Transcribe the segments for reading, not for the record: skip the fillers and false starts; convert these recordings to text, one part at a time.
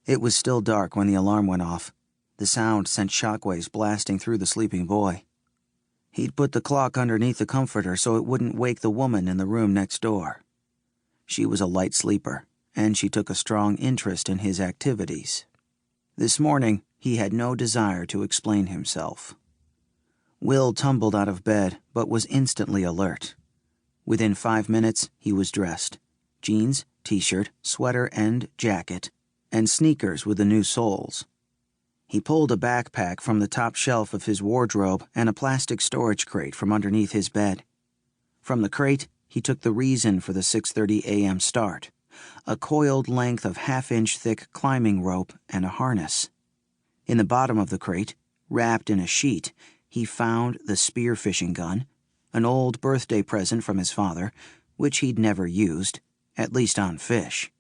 It was still dark when the alarm went off. The sound sent shockwaves blasting through the sleeping boy. He'd put the clock underneath the comforter so it wouldn't wake the woman in the room next door. She was a light sleeper, and she took a strong interest in his activities. This morning, he had no desire to explain himself. Will tumbled out of bed, but was instantly alert. Within 5 minutes, he was dressed. Jeans, t-shirt, sweater, and jacket, and sneakers with the new soles. He pulled a backpack from the top shelf of his wardrobe and a plastic storage crate from underneath his bed. From the crate, he took the reason for the 6:30 a.m. start, a coiled length of half-inch thick climbing rope and a harness. In the bottom of the crate, wrapped in a sheet, he found the spearfishing gun, an old birthday present from his father, which he'd never used, at least on fish.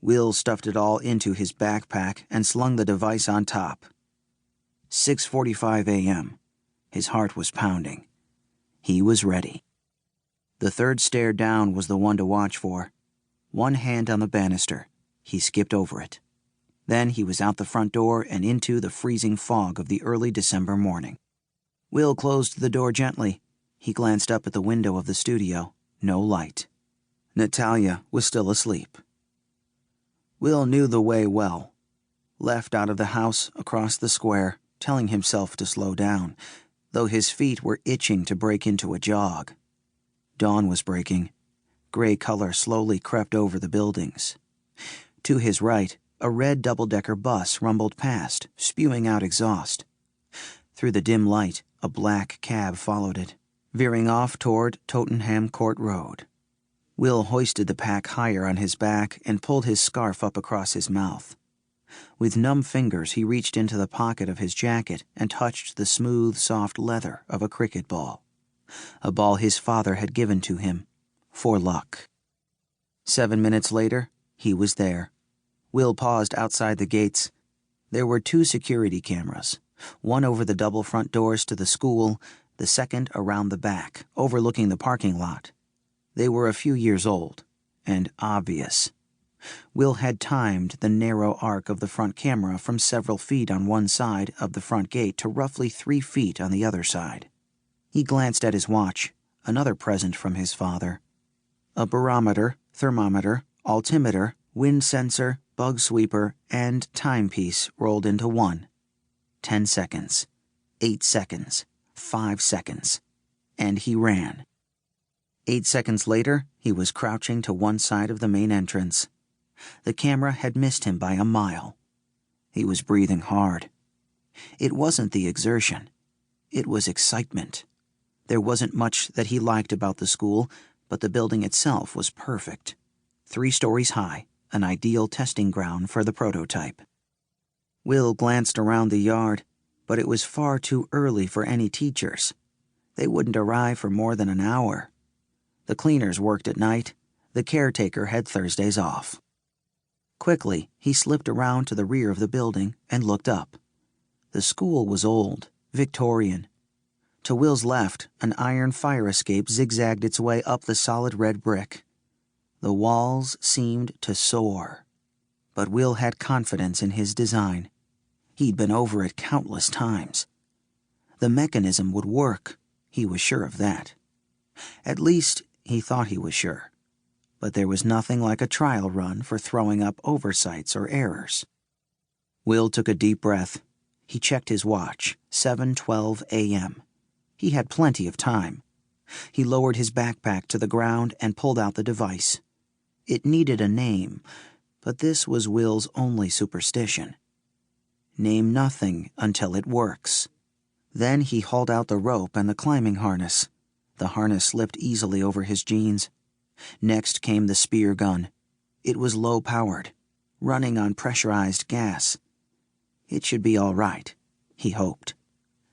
Will stuffed it all into his backpack and slung the device on top. 6:45 a.m. His heart was pounding. He was ready. The third stair down was the one to watch for. One hand on the banister, he skipped over it. Then he was out the front door and into the freezing fog of the early December morning. Will closed the door gently. He glanced up at the window of the studio. No light. Natalia was still asleep. Will knew the way well. Left out of the house across the square, telling himself to slow down, though his feet were itching to break into a jog. Dawn was breaking. Gray color slowly crept over the buildings. To his right, a red double-decker bus rumbled past, spewing out exhaust. Through the dim light, a black cab followed it, veering off toward Tottenham Court Road. Will hoisted the pack higher on his back and pulled his scarf up across his mouth. With numb fingers, he reached into the pocket of his jacket and touched the smooth, soft leather of a cricket ball. A ball his father had given to him, for luck. 7 minutes later, he was there. Will paused outside the gates. There were 2 security cameras, one over the double front doors to the school, the second around the back, overlooking the parking lot. They were a few years old, and obvious. Will had timed the narrow arc of the front camera from several feet on one side of the front gate to roughly 3 feet on the other side. He glanced at his watch, another present from his father. A barometer, thermometer, altimeter, wind sensor, bug sweeper, and timepiece rolled into one. 10 seconds, 8 seconds, 5 seconds, and he ran. 8 seconds later, he was crouching to one side of the main entrance. The camera had missed him by a mile. He was breathing hard. It wasn't the exertion. It was excitement. There wasn't much that he liked about the school, but the building itself was perfect. 3 stories high, an ideal testing ground for the prototype. Will glanced around the yard, but it was far too early for any teachers. They wouldn't arrive for more than an hour. The cleaners worked at night. The caretaker had Thursdays off. Quickly, he slipped around to the rear of the building and looked up. The school was old, Victorian. To Will's left, an iron fire escape zigzagged its way up the solid red brick. The walls seemed to soar. But Will had confidence in his design. He'd been over it countless times. The mechanism would work. He was sure of that. At least, he thought he was sure. But there was nothing like a trial run for throwing up oversights or errors. Will took a deep breath. He checked his watch, 7:12 a.m. He had plenty of time. He lowered his backpack to the ground and pulled out the device. It needed a name, but this was Will's only superstition. Name nothing until it works. Then he hauled out the rope and the climbing harness. The harness slipped easily over his jeans. Next came the spear gun. It was low-powered, running on pressurized gas. It should be all right, he hoped.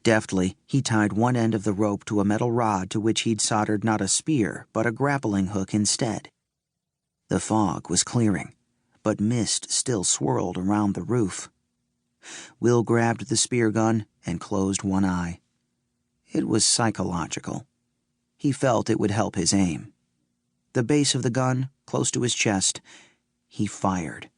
Deftly, he tied one end of the rope to a metal rod to which he'd soldered not a spear, but a grappling hook instead. The fog was clearing, but mist still swirled around the roof. Will grabbed the spear gun and closed one eye. It was psychological. He felt it would help his aim. The base of the gun, close to his chest, he fired.